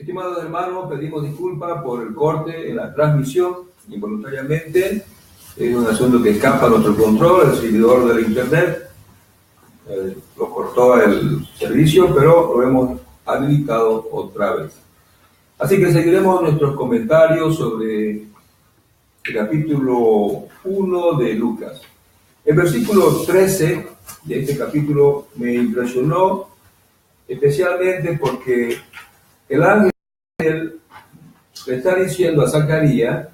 Estimados hermanos, pedimos disculpas por el corte en la transmisión involuntariamente. Es un asunto que escapa a nuestro control, el servidor del internet lo cortó el servicio, pero lo hemos habilitado otra vez. Así que seguiremos nuestros comentarios sobre el capítulo 1 de Lucas. El versículo 13 de este capítulo me impresionó especialmente porque el ángel le está diciendo a Zacarías: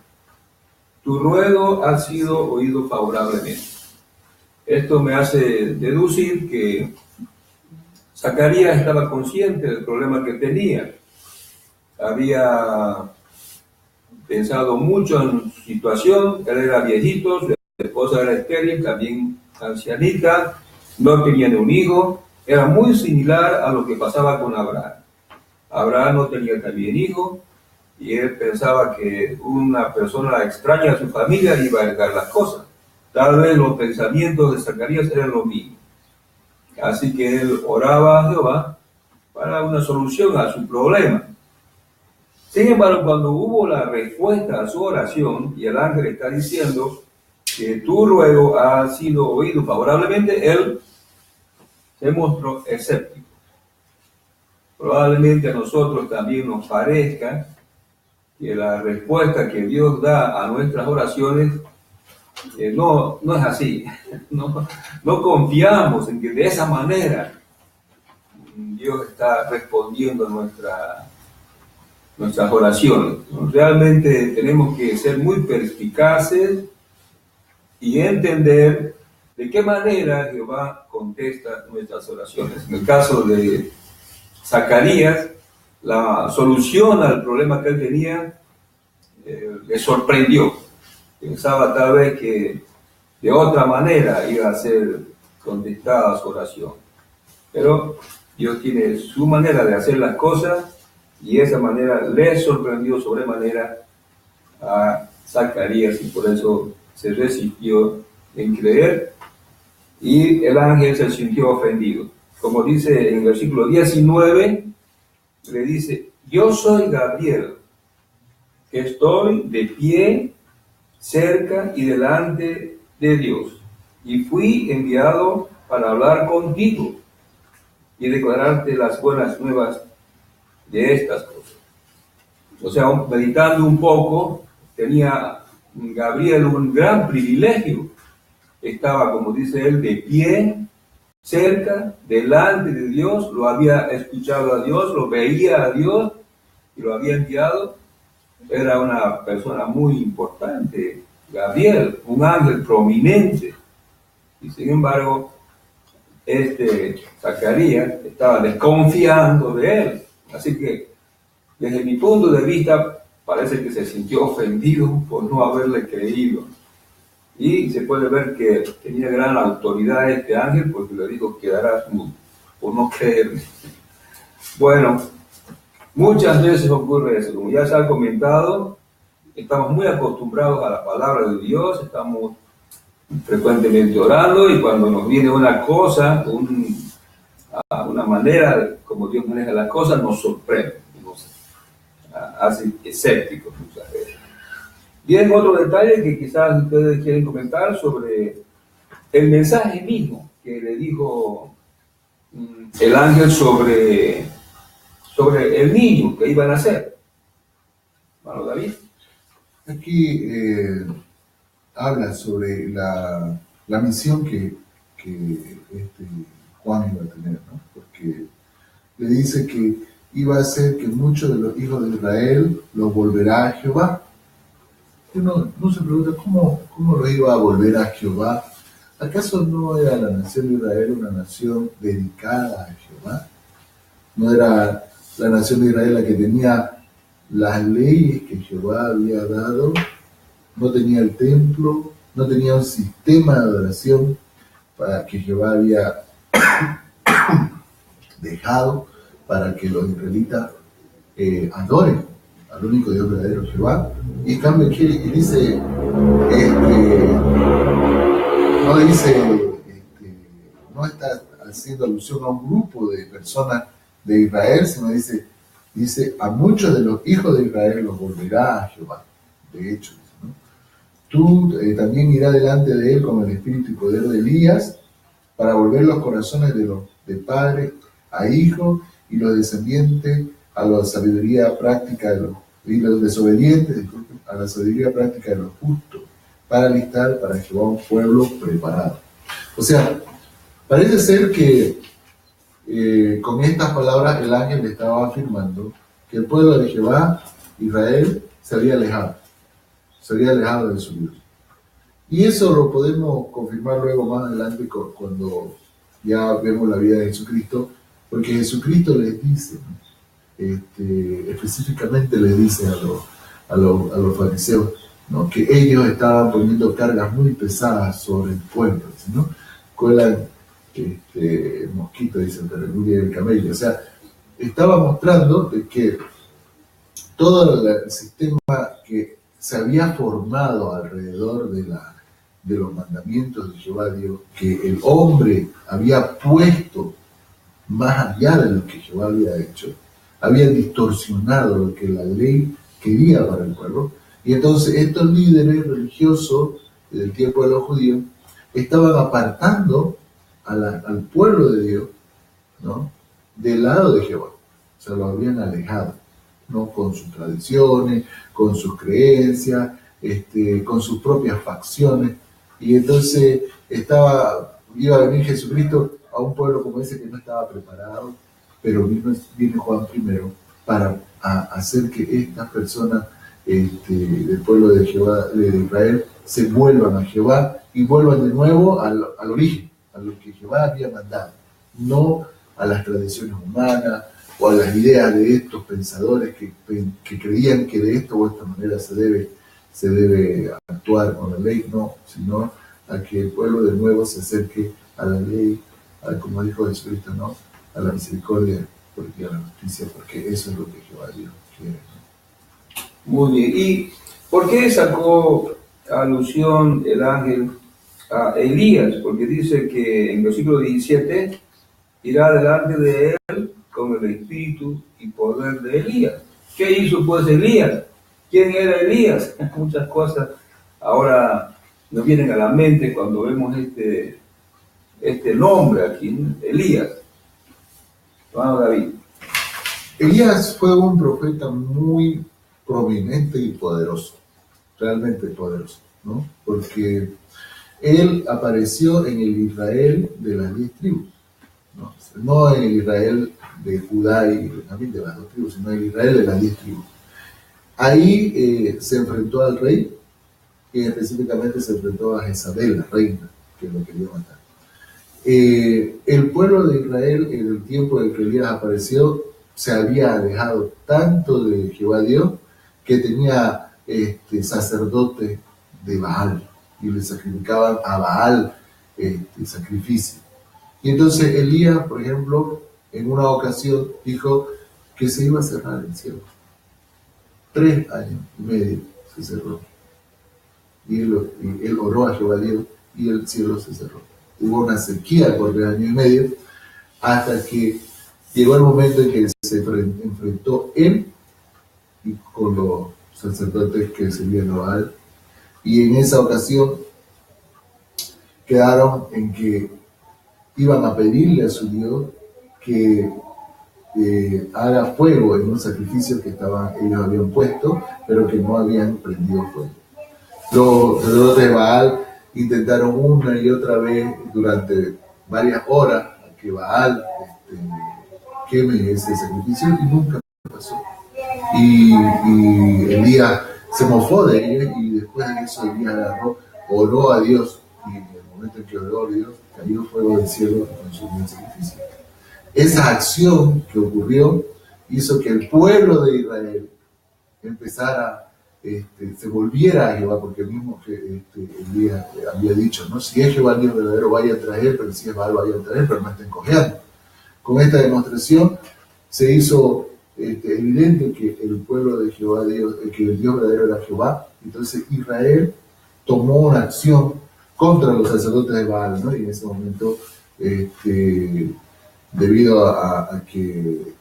tu ruego ha sido oído favorablemente. Esto me hace deducir que Zacarías estaba consciente del problema que tenía. Había pensado mucho en su situación. Él era viejito, su esposa era estéril, también ancianita, no tenían un hijo. Era muy similar a lo que pasaba con Abraham. Abraham no tenía también hijo, y él pensaba que una persona extraña a su familia iba a heredar las cosas. Tal vez los pensamientos de Zacarías eran los mismos. Así que él oraba a Jehová para una solución a su problema. Sin embargo, cuando hubo la respuesta a su oración, y el ángel está diciendo que tu ruego ha sido oído favorablemente, él se mostró escéptico. Probablemente a nosotros también nos parezca que la respuesta que Dios da a nuestras oraciones no es así. No confiamos en que de esa manera Dios está respondiendo a nuestras oraciones. Realmente tenemos que ser muy perspicaces y entender de qué manera Jehová contesta nuestras oraciones. En el caso de Zacarías, la solución al problema que él tenía le sorprendió. Pensaba tal vez que de otra manera iba a ser contestada su oración. Pero Dios tiene su manera de hacer las cosas, y esa manera le sorprendió sobremanera a Zacarías, y por eso se resistió en creer, y el ángel se sintió ofendido. Como dice en el versículo 19, le dice: yo soy Gabriel, que estoy de pie cerca y delante de Dios, y fui enviado para hablar contigo y declararte las buenas nuevas de estas cosas. O sea, meditando un poco, tenía Gabriel un gran privilegio. Estaba, como dice él, de pie, cerca, delante de Dios, lo había escuchado a Dios, lo veía a Dios y lo había enviado. Era una persona muy importante, Gabriel, un ángel prominente. Y sin embargo, Zacarías estaba desconfiando de él. Así que, desde mi punto de vista, parece que se sintió ofendido por no haberle creído. Y se puede ver que tenía gran autoridad este ángel, porque le dijo: quedarás mudo por no creerme. Bueno, muchas veces ocurre eso. Como ya se ha comentado, estamos muy acostumbrados a la palabra de Dios, estamos frecuentemente orando, y cuando nos viene una cosa, una manera como Dios maneja las cosas, nos sorprende, nos hace escépticos muchas veces. Bien, otro detalle que quizás ustedes quieren comentar sobre el mensaje mismo que le dijo el ángel sobre el niño que iba a nacer. Bueno, David. Aquí habla sobre la misión que Juan iba a tener, ¿no? Porque le dice que iba a hacer que muchos de los hijos de Israel los volverá a Jehová. Uno se pregunta, ¿cómo lo iba a volver a Jehová? ¿Acaso no era la nación de Israel una nación dedicada a Jehová? ¿No era la nación de Israel la que tenía las leyes que Jehová había dado? No tenía el templo, no tenía un sistema de adoración para que Jehová había dejado para que los israelitas adoren al único Dios verdadero, Jehová. Y en cambio aquí dice, no está haciendo alusión a un grupo de personas de Israel, sino dice Dice, a muchos de los hijos de Israel los volverá a Jehová. De hecho, ¿no? Tú también irás delante de él con el espíritu y poder de Elías, para volver los corazones de padre a hijo y los descendientes a la sabiduría práctica y los desobedientes, disculpen, a la sabiduría práctica de los justos, para alistar para Jehová un pueblo preparado. O sea, parece ser que con estas palabras el ángel le estaba afirmando que el pueblo de Jehová, Israel, se había alejado de su Dios. Y eso lo podemos confirmar luego más adelante cuando ya vemos la vida de Jesucristo, porque Jesucristo les dice, ¿no? Específicamente les dice a los fariseos, ¿no? Que ellos estaban poniendo cargas muy pesadas sobre el pueblo, ¿no? Cuelan mosquito, dice el aleluya del camello. O sea, estaba mostrando de que todo el sistema que se había formado alrededor de los mandamientos de Jehová Dios, que el hombre había puesto más allá de lo que Jehová había hecho, había distorsionado lo que la ley quería para el pueblo. Y entonces estos líderes religiosos del tiempo de los judíos estaban apartando al pueblo de Dios, ¿no?, del lado de Jehová. O sea, lo habían alejado, ¿no?, con sus tradiciones, con sus creencias, con sus propias facciones. Y entonces iba a venir Jesucristo a un pueblo como ese que no estaba preparado, pero viene Juan primero para hacer que estas personas del pueblo de Jehová, de Israel, se vuelvan a Jehová y vuelvan de nuevo al origen, a lo que Jehová había mandado, no a las tradiciones humanas o a las ideas de estos pensadores que creían que de esta o esta manera se debe actuar con la ley, no, sino a que el pueblo de nuevo se acerque a la ley, como dijo Jesucristo, ¿no?, a la misericordia y a la justicia, porque eso es lo que Jehová Dios quiere, ¿no? Muy bien. ¿Y por qué sacó alusión el ángel a Elías? Porque dice que en versículo 17 irá delante de él con el espíritu y poder de Elías. ¿Qué hizo pues Elías? ¿Quién era Elías? Muchas cosas ahora nos vienen a la mente cuando vemos este nombre aquí, ¿no? Elías. Vamos, David. Elías fue un profeta muy prominente y poderoso, realmente poderoso, ¿no? Porque él apareció en el Israel de las 10 tribus, ¿no? No en el Israel de Judá y Benjamín, de las 2 tribus, sino en el Israel de las 10 tribus. Ahí se enfrentó al rey, y específicamente se enfrentó a Jezabel, la reina, que lo quería matar. El pueblo de Israel, en el tiempo en que Elías apareció, se había alejado tanto de Jehová Dios que tenía sacerdotes de Baal y le sacrificaban a Baal sacrificio. Y entonces Elías, por ejemplo, en una ocasión dijo que se iba a cerrar el cielo. 3 años y medio se cerró. Y él oró a Jehová Dios y el cielo se cerró. Hubo una sequía por 3 años y medio hasta que llegó el momento en que se enfrentó él y con los sacerdotes que servían a Baal. Y en esa ocasión quedaron en que iban a pedirle a su Dios que haga fuego en un sacrificio que ellos habían puesto, pero que no habían prendido fuego. Los sacerdotes de Baal intentaron una y otra vez durante varias horas que Baal queme ese sacrificio y nunca pasó. Y Elías se mofó de ellos y después de eso Elías oró a Dios, y en el momento en que oró a Dios cayó fuego del cielo y consumió el sacrificio. Esa acción que ocurrió hizo que el pueblo de Israel empezara, se volviera a Jehová, porque mismo que Elías había dicho, ¿no?, si es Jehová Dios verdadero, vaya tras él, pero si es Baal, vaya tras él, pero no estén cojeando. Con esta demostración se hizo evidente que el pueblo de Jehová Dios, que el Dios verdadero era Jehová. Entonces Israel tomó una acción contra los sacerdotes de Baal, ¿no? Y en ese momento, debido a que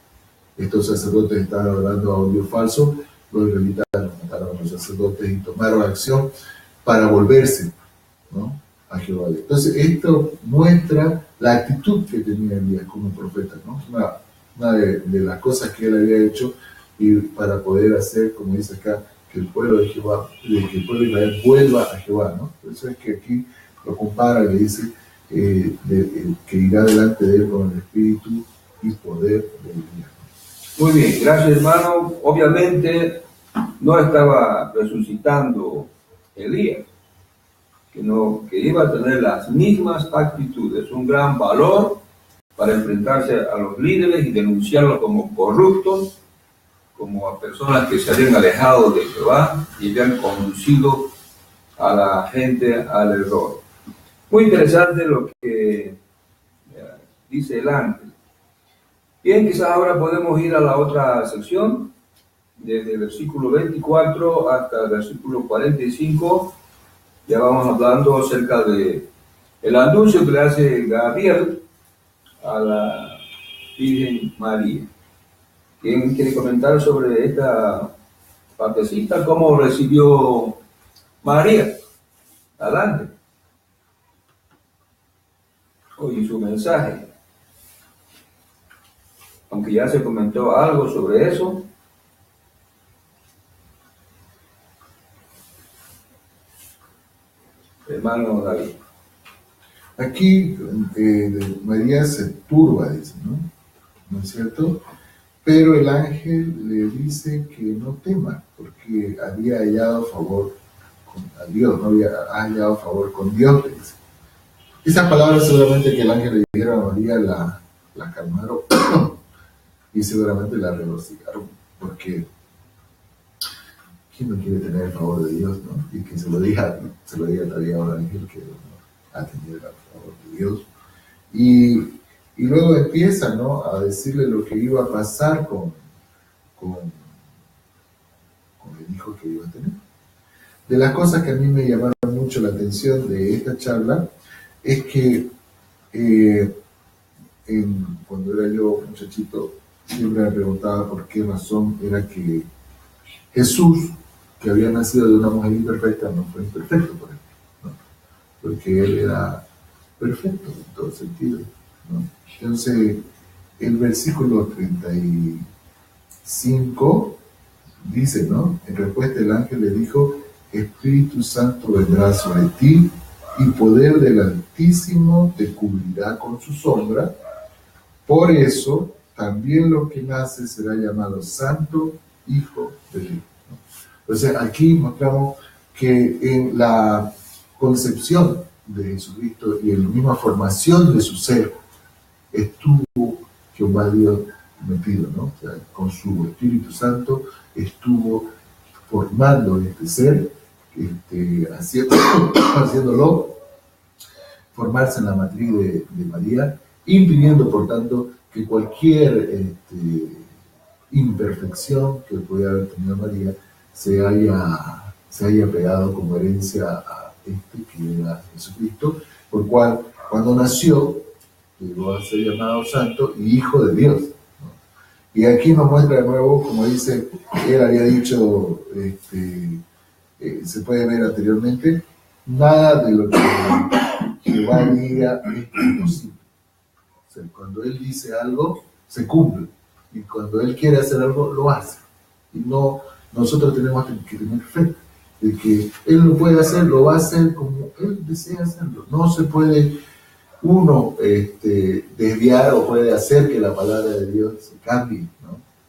estos sacerdotes estaban adorando a un Dios falso, los israelitas mataron a los sacerdotes y tomaron acción para volverse, ¿no?, a Jehová. Entonces esto muestra la actitud que tenía Elías como profeta, ¿no? Una de las cosas que él había hecho y para poder hacer, como dice acá, que el pueblo de Jehová, que el pueblo de Israel vuelva a Jehová, ¿no? Por eso es que aquí lo compara, le dice que irá delante de él con el espíritu y poder de Elías. Muy bien, gracias hermano. Obviamente no estaba resucitando Elías, sino que iba a tener las mismas actitudes, un gran valor para enfrentarse a los líderes y denunciarlos como corruptos, como a personas que se habían alejado de Jehová y habían conducido a la gente al error. Muy interesante lo que dice el ángel. Bien, quizás ahora podemos ir a la otra sección, desde el versículo 24 hasta el versículo 45. Ya vamos hablando acerca de el anuncio que le hace Gabriel a la Virgen María. ¿Quién quiere comentar sobre esta partecita? ¿Cómo recibió María al ángel? Oye, su mensaje. Aunque ya se comentó algo sobre eso. Hermano David. Aquí María se turba, dice, ¿no? ¿No es cierto? Pero el ángel le dice que no tema, porque había hallado favor a Dios, no había hallado favor con Dios, le dice. Esas palabras seguramente que el ángel le dijeron a María la calmaron y seguramente la regocijaron, porque ¿quién no quiere tener el favor de Dios, no? Y que se lo diga todavía a un ángel que ha tenido el favor de Dios. Y luego empieza, ¿no?, a decirle lo que iba a pasar con el hijo que iba a tener. De las cosas que a mí me llamaron mucho la atención de esta charla es que cuando era yo muchachito, siempre me preguntaba por qué razón era que Jesús, que había nacido de una mujer imperfecta, no fue imperfecto por él, ¿no? Porque él era perfecto en todo sentido, ¿no? Entonces, el versículo 35 dice, ¿no?, en respuesta el ángel le dijo: Espíritu Santo vendrá sobre ti y poder del Altísimo te cubrirá con su sombra. Por eso, también lo que nace será llamado Santo Hijo de Dios. Entonces, aquí mostramos que en la concepción de Jesucristo y en la misma formación de su ser, estuvo Jehová Dios metido, ¿no? O sea, con su Espíritu Santo estuvo formando este ser, haciéndolo formarse en la matriz de María, impidiendo, por tanto, que cualquier imperfección que pudiera haber tenido María se haya pegado como herencia a que era Jesucristo, por cual, cuando nació, llegó a ser llamado Santo y Hijo de Dios, ¿no? Y aquí nos muestra de nuevo, como dice, él había dicho, se puede ver anteriormente, nada de lo que Jehová diga es imposible. O sea, cuando él dice algo, se cumple. Y cuando él quiere hacer algo, lo hace. Y no, nosotros tenemos que tener fe de que él lo puede hacer, lo va a hacer como él desea hacerlo. No se puede uno desviar o puede hacer que la palabra de Dios se cambie,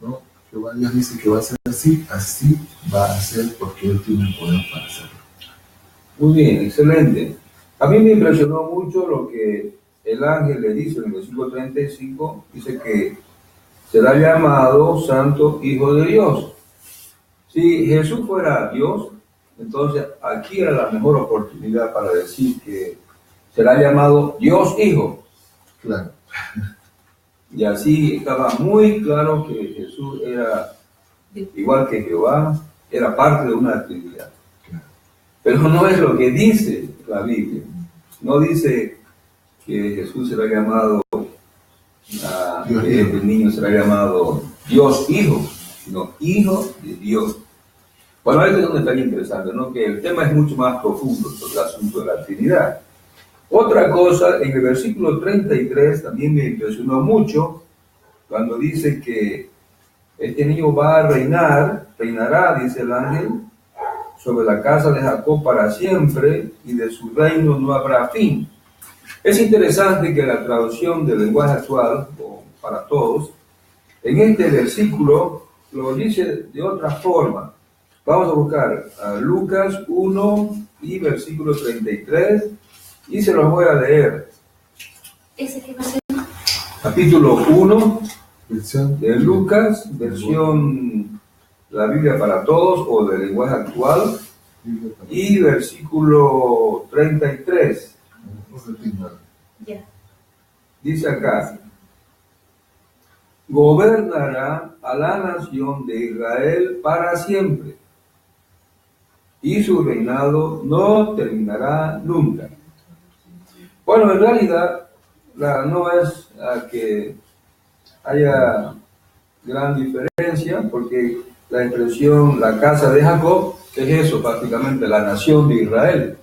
¿no? Jehová Dios dice que va a ser así, así va a ser, porque él tiene el poder para hacerlo. Muy bien, excelente. A mí me impresionó mucho lo que el ángel le dice en el versículo 35, dice que será llamado Santo Hijo de Dios. Si Jesús fuera Dios, entonces aquí era la mejor oportunidad para decir que será llamado Dios Hijo. Claro. Y así estaba muy claro que Jesús era igual que Jehová, era parte de una Trinidad. Pero no es lo que dice la Biblia. No dice que Jesús será llamado, que el niño será llamado Dios Hijo, sino Hijo de Dios. Bueno, este es un detalle interesante, ¿no? Que el tema es mucho más profundo sobre el asunto de la Trinidad. Otra cosa, en el versículo 33 también me impresionó mucho cuando dice que este niño va a reinará, dice el ángel, sobre la casa de Jacob para siempre y de su reino no habrá fin. Es interesante que la traducción del lenguaje actual, o para todos, en este versículo lo dice de otra forma. Vamos a buscar a Lucas 1 y versículo 33 y se los voy a leer. ¿Ese qué versión? Capítulo 1 Versión de Lucas, versión la Biblia para todos o del lenguaje actual, y versículo 33. Ya. Dice acá: gobernará a la nación de Israel para siempre, y su reinado no terminará nunca. Bueno, en realidad no es que haya gran diferencia, porque la expresión la casa de Jacob es eso, prácticamente la nación de Israel.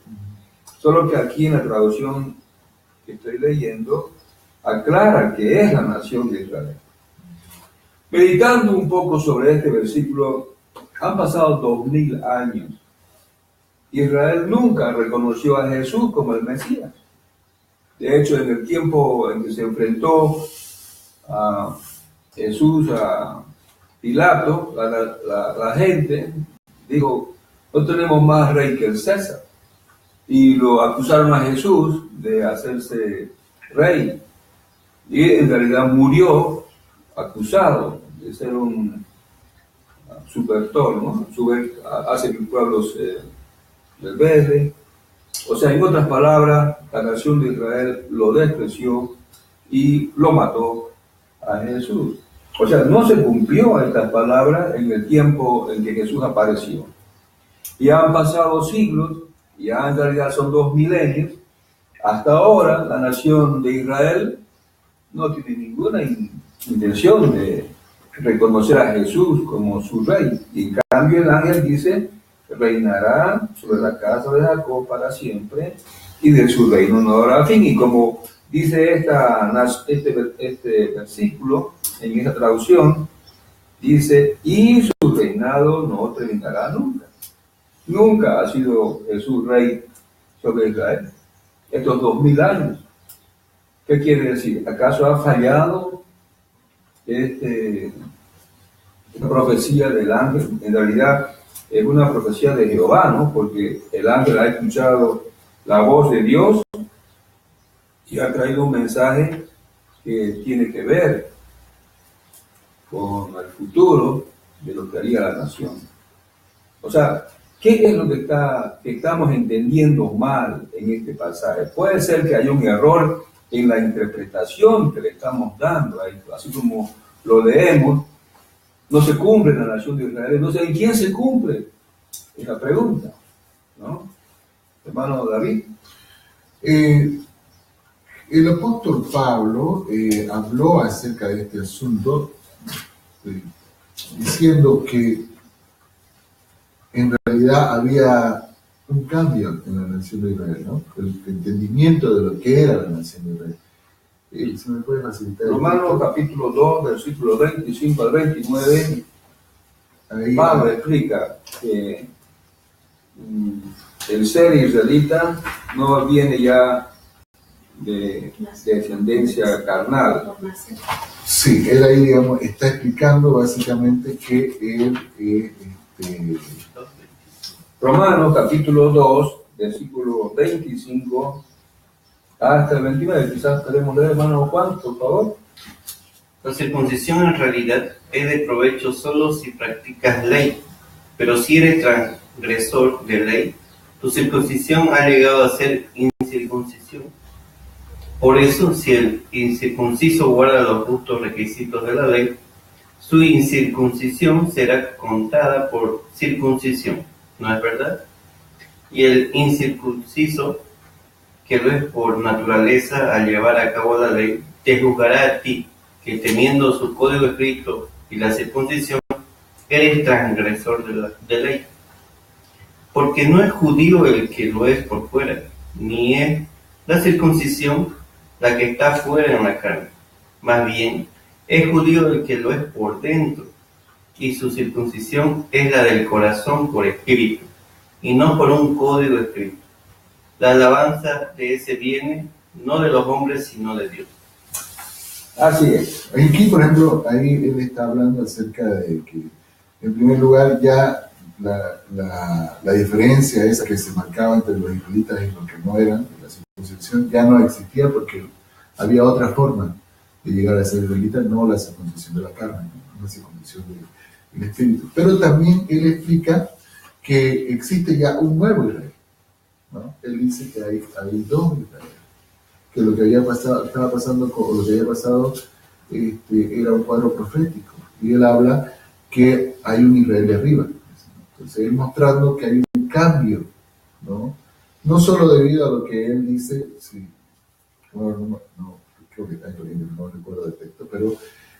Solo que aquí en la traducción que estoy leyendo aclara que es la nación de Israel. Meditando un poco sobre este versículo, han pasado 2000 años. Israel nunca reconoció a Jesús como el Mesías. De hecho, en el tiempo en que se enfrentó a Jesús a Pilato, la gente dijo: no tenemos más rey que el César. Y lo acusaron a Jesús de hacerse rey. Y en realidad murió acusado de ser un subvertor, ¿no? Hace que el pueblo se rebelde. O sea, en otras palabras, la nación de Israel lo despreció y lo mató a Jesús. O sea, no se cumplió estas palabras en el tiempo en que Jesús apareció. Ya han pasado siglos, ya en realidad son 2 milenios. Hasta ahora la nación de Israel no tiene ninguna intención de reconocer a Jesús como su rey. Y en cambio el ángel dice: reinará sobre la casa de Jacob para siempre y de su reino no habrá fin. Y como dice este versículo en esta traducción, dice: y su reinado no terminará nunca. Nunca ha sido Jesús rey sobre Israel estos 2000 años. ¿Qué quiere decir? ¿Acaso ha fallado esta profecía del ángel? En realidad es una profecía de Jehová, ¿no? Porque el ángel ha escuchado la voz de Dios y ha traído un mensaje que tiene que ver con el futuro de lo que haría la nación. O sea, ¿qué es lo que estamos entendiendo mal en este pasaje? Puede ser que haya un error en la interpretación que le estamos dando a esto, así como lo leemos. No se cumple en la nación de Israel. Entonces, ¿en quién se cumple? Es la pregunta, ¿no? Hermano David. El apóstol Pablo habló acerca de este asunto diciendo que en realidad había un cambio en la nación de Israel, ¿no? El entendimiento de lo que era la nación de Israel. ¿Se me puede facilitar? Romanos capítulo 2, versículos 25 al 29, ahí Pablo explica que el ser israelita no viene ya de descendencia carnal. Sí, él ahí, digamos, está explicando básicamente que él Romanos capítulo 2, versículo 25 hasta el 29. Quizás queremos leer, hermano Juan, por favor. La circuncisión en realidad es de provecho solo si practicas ley, pero si eres transgresor de ley, tu circuncisión ha llegado a ser incircuncisión. Por eso, si el incircunciso guarda los justos requisitos de la ley, su incircuncisión será contada por circuncisión, ¿no es verdad? Y el incircunciso, que lo es por naturaleza al llevar a cabo la ley, te juzgará a ti, que teniendo su código escrito y la circuncisión, eres transgresor de ley. Porque no es judío el que lo es por fuera, ni es la circuncisión la que está fuera en la carne. Más bien, es judío el que lo es por dentro, y su circuncisión es la del corazón por espíritu, y no por un código escrito. La alabanza de ese viene no de los hombres, sino de Dios. Así es. Aquí, por ejemplo, ahí él está hablando acerca de que, en primer lugar, ya la diferencia esa que se marcaba entre los israelitas y los que no eran, la circuncisión, ya no existía porque había otra forma de llegar a ser israelita, no la circuncisión de la carne, ¿no? La circuncisión del espíritu. Pero también él explica que existe ya un nuevo Israel, ¿no? Él dice que hay dos Israel, que lo que había pasado, estaba pasando con lo que había pasado era un cuadro profético, y él habla que hay un Israel de arriba. Entonces él mostrando que hay un cambio, no solo debido a lo que él dice, sí, no, creo que está en no recuerdo el texto, pero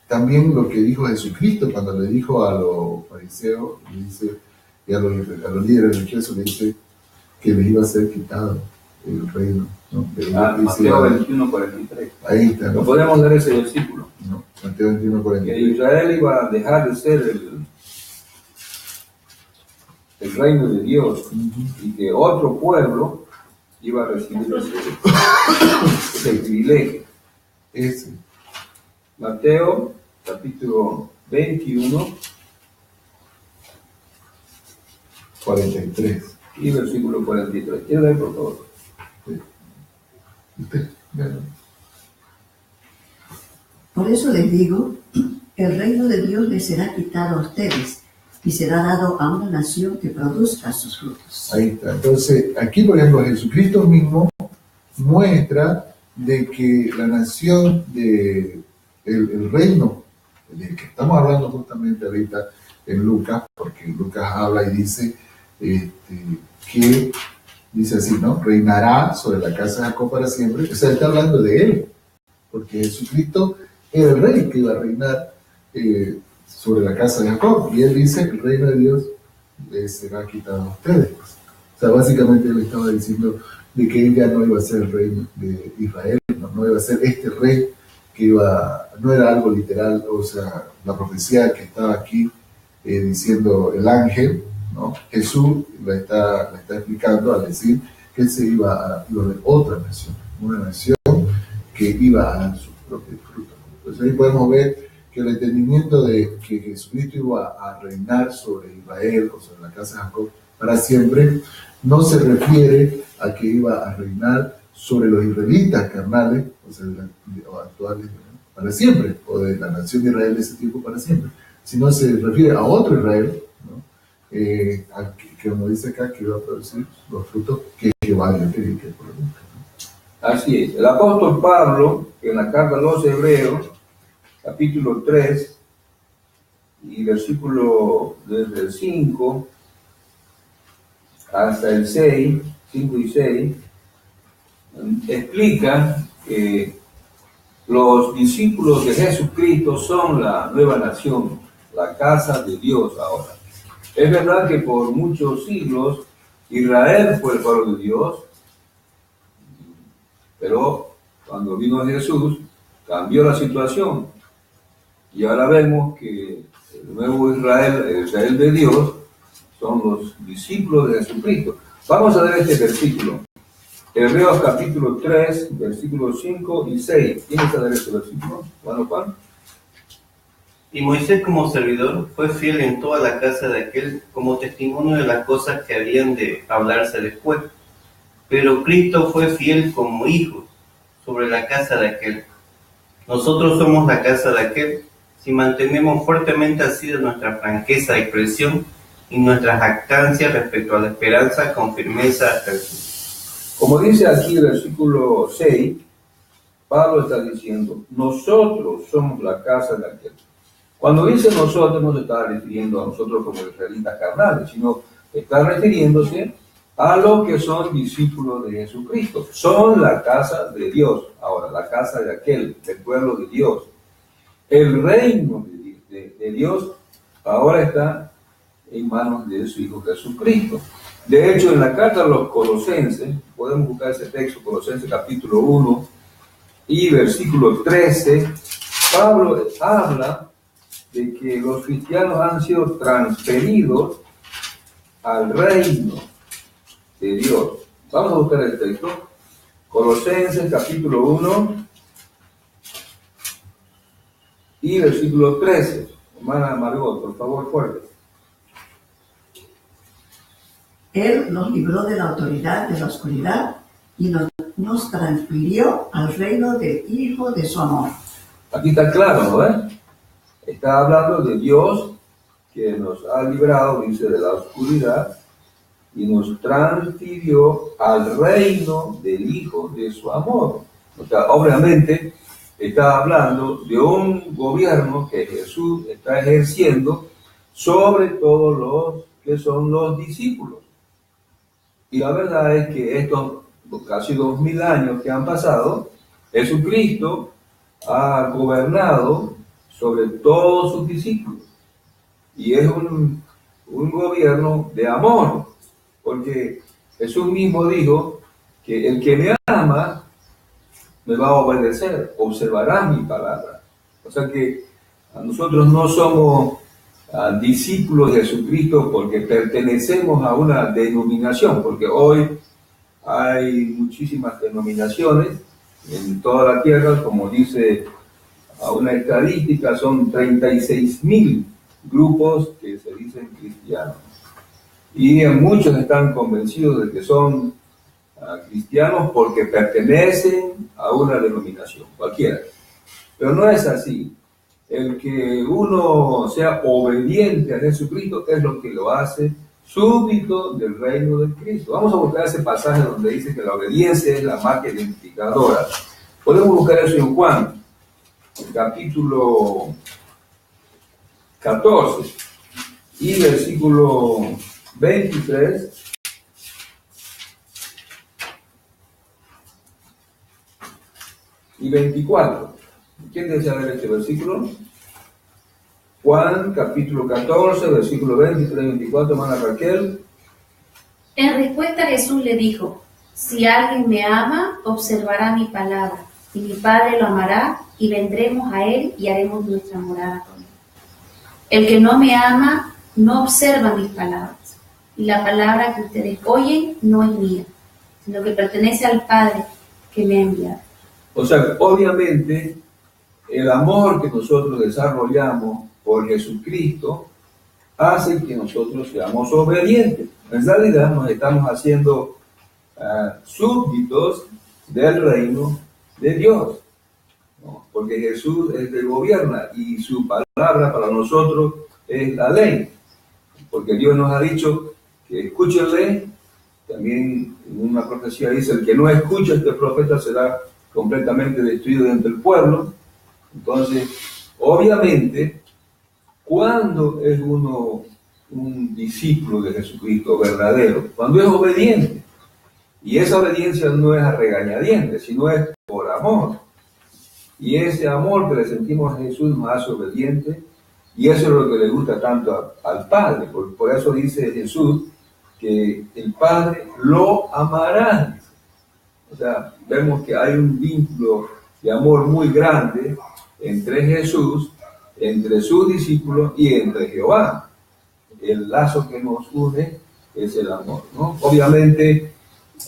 también lo que dijo Jesucristo cuando le dijo a los fariseos, le dice, y a los líderes religiosos, le dice que le iba a ser quitado el reino, ¿no? Mateo 21:43. Ahí está, ¿no? No podemos leer ese versículo. No, Mateo 21:43. Que Israel iba a dejar de ser el reino de Dios, y que otro pueblo iba a recibir ese privilegio. Ese. Mateo capítulo 21, 43. y versículo 43. ¿Quiere leer, por favor? ¿Usted? Por eso les digo, el reino de Dios les será quitado a ustedes y será dado a una nación que produzca sus frutos. Ahí está. Entonces, aquí, por ejemplo, Jesucristo mismo muestra de que la nación el reino del que estamos hablando justamente ahorita en Lucas, porque Lucas habla y dice que dice así, ¿no? Reinará sobre la casa de Jacob para siempre. O sea, está hablando de él, porque Jesucristo era el rey que iba a reinar sobre la casa de Jacob, y él dice, el reino de Dios les será quitado a ustedes. O sea, básicamente él estaba diciendo de que él ya no iba a ser el rey de Israel, no iba a ser este rey que no era algo literal, o sea, la profecía que estaba aquí diciendo el ángel, ¿no? Jesús la está explicando al decir que él se iba a ver otra nación, una nación que iba a dar sus propios frutos. Entonces ahí podemos ver que el entendimiento de que Jesucristo iba a reinar sobre Israel o sobre la casa de Jacob para siempre, no se refiere a que iba a reinar sobre los israelitas carnales, o sea, o actuales, ¿no? Para siempre, o de la nación de Israel de ese tiempo para siempre, sino se refiere a otro Israel, ¿no? Que como dice acá, que iba a producir los frutos que valgan, que produzcan, ¿no? Así es. El apóstol Pablo, en la carta a los Hebreos, capítulo 3, y versículo desde el 5 hasta el 6, 5 y 6, explica que los discípulos de Jesucristo son la nueva nación, la casa de Dios ahora. Es verdad que por muchos siglos Israel fue el pueblo de Dios, pero cuando vino Jesús cambió la situación, y ahora vemos que el nuevo Israel, el Israel de Dios, son los discípulos de Jesucristo. Vamos a ver este versículo. Hebreos capítulo 3, versículos 5 y 6. ¿Quién está de este versículo? Juan. Y Moisés como servidor fue fiel en toda la casa de aquel como testimonio de las cosas que habían de hablarse después. Pero Cristo fue fiel como hijo sobre la casa de aquel. Nosotros somos la casa de aquel, si mantenemos fuertemente así de nuestra franqueza y expresión y nuestra jactancia respecto a la esperanza con firmeza hasta el fin. Como dice aquí el versículo 6, Pablo está diciendo, nosotros somos la casa de aquel. Cuando dice nosotros, no se está refiriendo a nosotros como israelitas carnales, sino está refiriéndose a los que son discípulos de Jesucristo. Son la casa de Dios, ahora la casa de aquel, del pueblo de Dios. El reino de Dios ahora está en manos de su Hijo Jesucristo. De hecho, en la carta a los Colosenses, podemos buscar ese texto, Colosenses capítulo 1 y versículo 13, Pablo habla de que los cristianos han sido transferidos al reino de Dios. Vamos a buscar el texto. Colosenses capítulo 1 y versículo 13. Hermana Margot, por favor, fuerte. Él nos libró de la autoridad de la oscuridad y nos transfirió al reino del Hijo de su amor. Aquí está claro, ¿no? Está hablando de Dios que nos ha librado, dice, de la oscuridad y nos transfirió al reino del Hijo de su amor. O sea, obviamente está hablando de un gobierno que Jesús está ejerciendo sobre todos los que son los discípulos. Y la verdad es que estos casi 2000 años que han pasado, Jesucristo ha gobernado sobre todos sus discípulos. Y es un gobierno de amor, porque Jesús mismo dijo que el que me ama me va a obedecer, observará mi palabra. O sea que nosotros no somos discípulos de Jesucristo porque pertenecemos a una denominación, porque hoy hay muchísimas denominaciones en toda la tierra, como dice una estadística, son 36.000 grupos que se dicen cristianos. Y muchos están convencidos de que son cristianos porque pertenecen a una denominación, cualquiera. Pero no es así. El que uno sea obediente a Jesucristo es lo que lo hace súbdito del reino de Cristo. Vamos a buscar ese pasaje donde dice que la obediencia es la marca identificadora. Podemos buscar eso en Juan, capítulo 14 y versículo 23. Y 24. ¿Quién desea ver este versículo? Juan, capítulo 14, versículo 23 y 24, hermana Raquel. En respuesta Jesús le dijo: si alguien me ama, observará mi palabra, y mi Padre lo amará, y vendremos a él y haremos nuestra morada con él. El que no me ama, no observa mis palabras, y la palabra que ustedes oyen no es mía, sino que pertenece al Padre que me ha enviado. O sea, obviamente, el amor que nosotros desarrollamos por Jesucristo hace que nosotros seamos obedientes. En realidad nos estamos haciendo súbditos del reino de Dios, ¿no? Porque Jesús es el que gobierna y su palabra para nosotros es la ley. Porque Dios nos ha dicho que escúchenle. También en una profecía dice: el que no escucha a este profeta será completamente destruido dentro del pueblo. Entonces, obviamente, cuando es uno un discípulo de Jesucristo verdadero, cuando es obediente, y esa obediencia no es a regañadientes, sino es por amor, y ese amor que le sentimos a Jesús nos hace obedientes, y eso es lo que le gusta tanto al Padre. Por eso dice Jesús que el Padre lo amará. O sea, vemos que hay un vínculo de amor muy grande entre Jesús, entre sus discípulos y entre Jehová. El lazo que nos une es el amor, ¿no? Obviamente,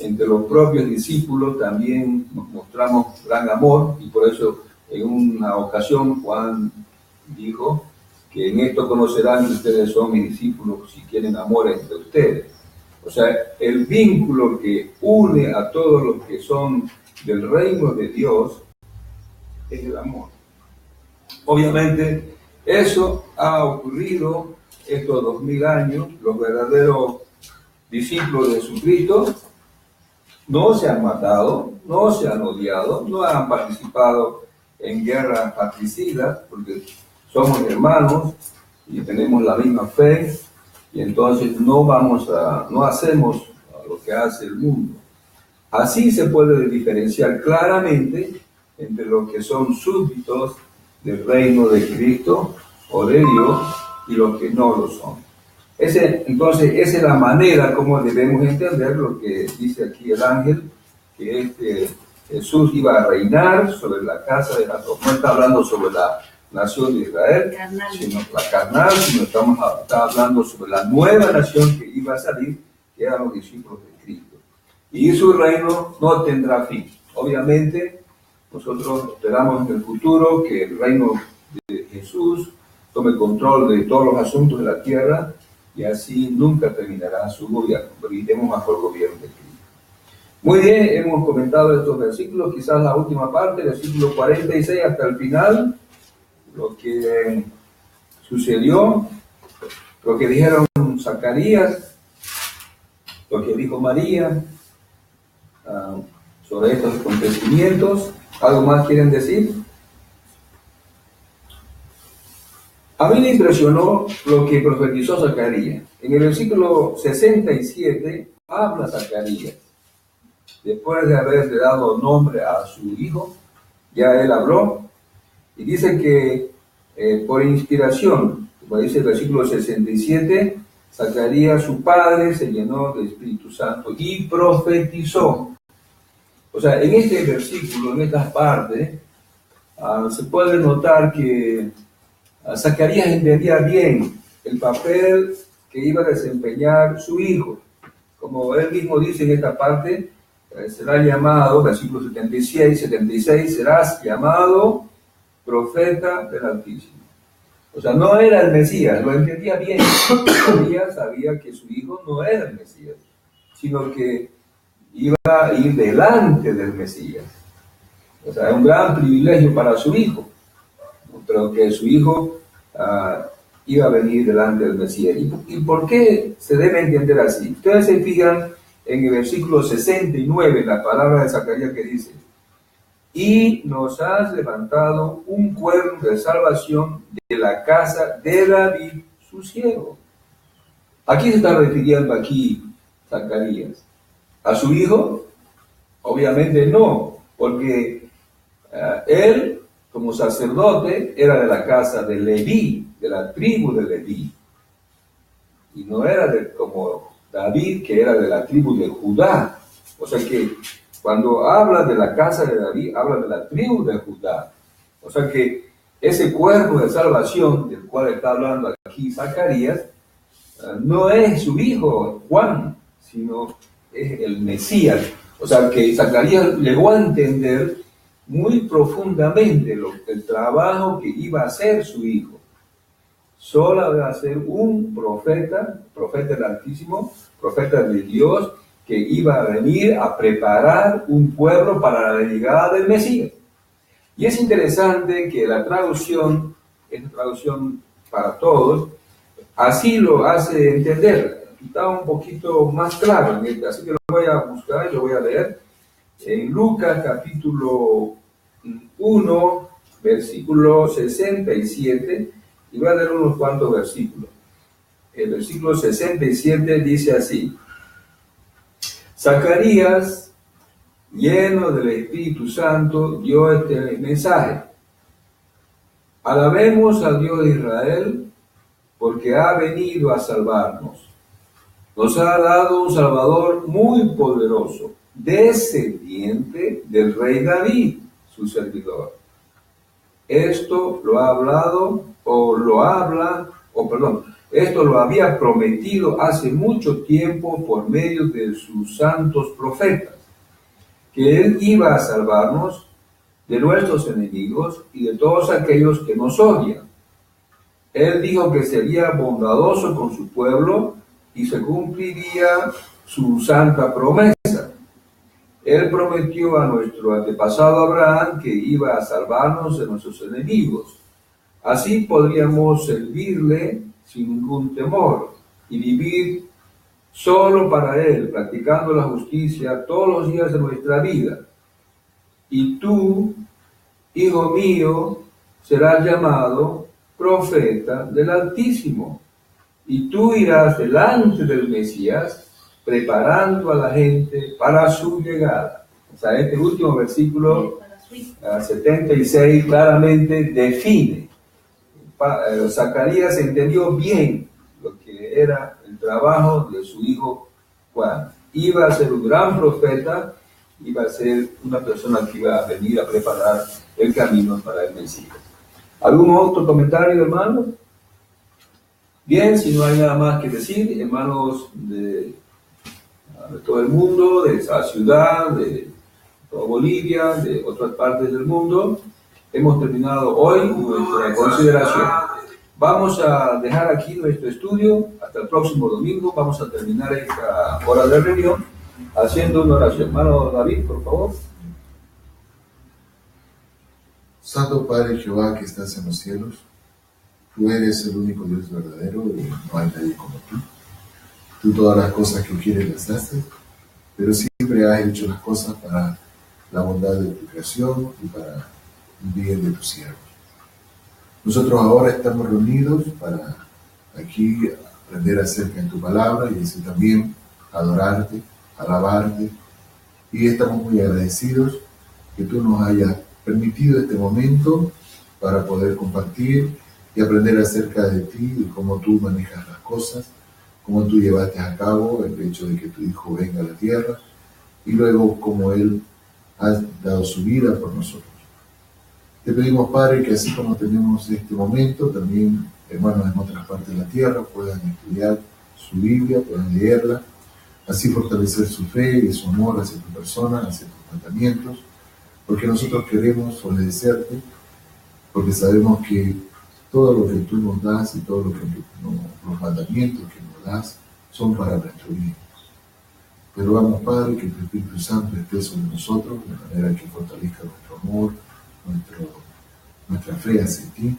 entre los propios discípulos también nos mostramos gran amor, y por eso en una ocasión Juan dijo que en esto conocerán que ustedes son mis discípulos si quieren amor entre ustedes. O sea, el vínculo que une a todos los que son del reino de Dios es el amor. Obviamente, eso ha ocurrido estos 2000 años. Los verdaderos discípulos de Jesucristo no se han matado, no se han odiado, no han participado en guerras fratricidas, porque somos hermanos y tenemos la misma fe. Y entonces no hacemos lo que hace el mundo. Así se puede diferenciar claramente entre los que son súbditos del reino de Cristo o de Dios y los que no lo son. Entonces, esa es la manera como debemos entender lo que dice aquí el ángel, que Jesús iba a reinar sobre la casa de Jacob. No está hablando sobre la nación de Israel, sino la carnal, sino está hablando sobre la nueva nación que iba a salir, que eran los discípulos de Cristo. Y su reino no tendrá fin. Obviamente, nosotros esperamos en el futuro que el reino de Jesús tome control de todos los asuntos de la tierra y así nunca terminará su gobierno. Viviremos bajo el gobierno de Cristo. Muy bien, hemos comentado estos versículos, quizás la última parte, versículo 46 hasta el final, lo que sucedió, lo que dijeron Zacarías, lo que dijo María sobre estos acontecimientos. ¿Algo más quieren decir? A mí me impresionó lo que profetizó Zacarías. En el versículo 67 habla Zacarías. Después de haberle dado nombre a su hijo, ya él habló y dice que por inspiración, como dice el versículo 67, Zacarías, su padre, se llenó del Espíritu Santo y profetizó. O sea, en este versículo, en esta parte, se puede notar que Zacarías entendía bien el papel que iba a desempeñar su hijo. Como él mismo dice en esta parte, será llamado, versículo 76, serás llamado profeta del Altísimo. O sea, no era el Mesías, lo entendía bien. Sabía que su hijo no era el Mesías, sino que iba a ir delante del Mesías. O sea, es un gran privilegio para su hijo, pero que su hijo iba a venir delante del Mesías. ¿Y por qué se debe entender así? Ustedes se fijan en el versículo 69, la palabra de Zacarías que dice: y nos has levantado un cuerno de salvación de la casa de David, su siervo. ¿A quién se está refiriendo aquí Zacarías? ¿A su hijo? Obviamente no, porque él, como sacerdote, era de la casa de Leví, de la tribu de Leví. Y no era como David, que era de la tribu de Judá. O sea que cuando habla de la casa de David, habla de la tribu de Judá. O sea que ese cuerpo de salvación del cual está hablando aquí Zacarías, no es su hijo Juan, sino es el Mesías. O sea que Zacarías llegó a entender muy profundamente el trabajo que iba a hacer su hijo. Solo iba a ser un profeta del Altísimo, profeta de Dios, que iba a venir a preparar un pueblo para la llegada del Mesías. Y es interesante que la traducción, esta traducción para todos, así lo hace entender. Está un poquito más claro, así que lo voy a buscar y lo voy a leer. En Lucas capítulo 1, versículo 67, y voy a leer unos cuantos versículos. El versículo 67 dice así: Zacarías, lleno del Espíritu Santo, dio este mensaje: alabemos al Dios de Israel, porque ha venido a salvarnos. Nos ha dado un Salvador muy poderoso, descendiente del rey David, su servidor. Esto lo había prometido hace mucho tiempo por medio de sus santos profetas, que él iba a salvarnos de nuestros enemigos y de todos aquellos que nos odian. Él dijo que sería bondadoso con su pueblo y se cumpliría su santa promesa. Él prometió a nuestro antepasado Abraham que iba a salvarnos de nuestros enemigos. Así podríamos servirle sin ningún temor y vivir solo para Él, practicando la justicia todos los días de nuestra vida. Y tú, hijo mío, serás llamado profeta del Altísimo, y tú irás delante del Mesías, preparando a la gente para su llegada. O sea, este último versículo 76 claramente define Zacarías entendió bien lo que era el trabajo de su hijo Juan. Iba a ser un gran profeta, iba a ser una persona que iba a venir a preparar el camino para el Mesías. ¿Algún otro comentario, hermano? Bien, si no hay nada más que decir, hermanos de todo el mundo, de esa ciudad, de toda Bolivia, de otras partes del mundo, hemos terminado hoy nuestra consideración. Vamos a dejar aquí nuestro estudio hasta el próximo domingo. Vamos a terminar esta hora de reunión haciendo una oración. Hermano David, por favor. Santo Padre Jehová que estás en los cielos, tú eres el único Dios verdadero y no hay nadie como tú. Tú todas las cosas que quieres las haces, pero siempre has hecho las cosas para la bondad de tu creación y para el bien de tus siervos. Nosotros ahora estamos reunidos para aquí aprender acerca de tu palabra y así también adorarte, alabarte, y estamos muy agradecidos que tú nos hayas permitido este momento para poder compartir y aprender acerca de ti y cómo tú manejas las cosas, cómo tú llevaste a cabo el hecho de que tu Hijo venga a la tierra y luego cómo Él ha dado su vida por nosotros. Te pedimos, Padre, que así como tenemos este momento, también hermanos en otras partes de la tierra puedan estudiar su Biblia, puedan leerla, así fortalecer su fe y su amor hacia tu persona, hacia tus mandamientos, porque nosotros queremos obedecerte, porque sabemos que todo lo que tú nos das y todo lo que los mandamientos que nos das son para nuestro bien. Pero vamos, Padre, que tu Espíritu Santo esté sobre nosotros, de manera que fortalezca nuestro amor, nuestra fe hacia ti,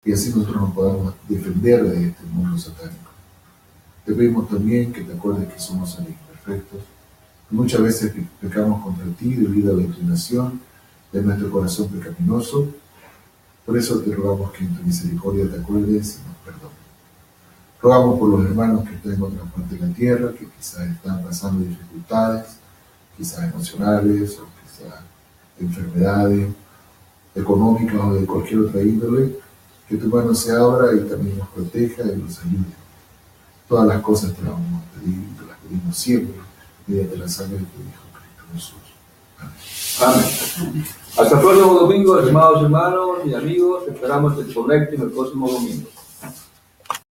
y así nosotros nos podamos defender de este mundo satánico. Te pedimos también que te acuerdes que somos seres imperfectos, que muchas veces pecamos contra ti debido a la inclinación de nuestro corazón pecaminoso. Por eso te rogamos que en tu misericordia te acuerdes y nos perdones. Rogamos por los hermanos que están en otra parte de la tierra, que quizás están pasando dificultades, quizás emocionales o quizás enfermedades económicas o de cualquier otra índole, que tu mano se abra y también nos proteja y nos ayude. Todas las cosas te las vamos a pedir y te las pedimos siempre, mediante la sangre de tu Hijo Cristo Jesús. Amén. Amén. Hasta el próximo domingo, estimados hermanos y amigos. Esperamos que se conecten el próximo domingo.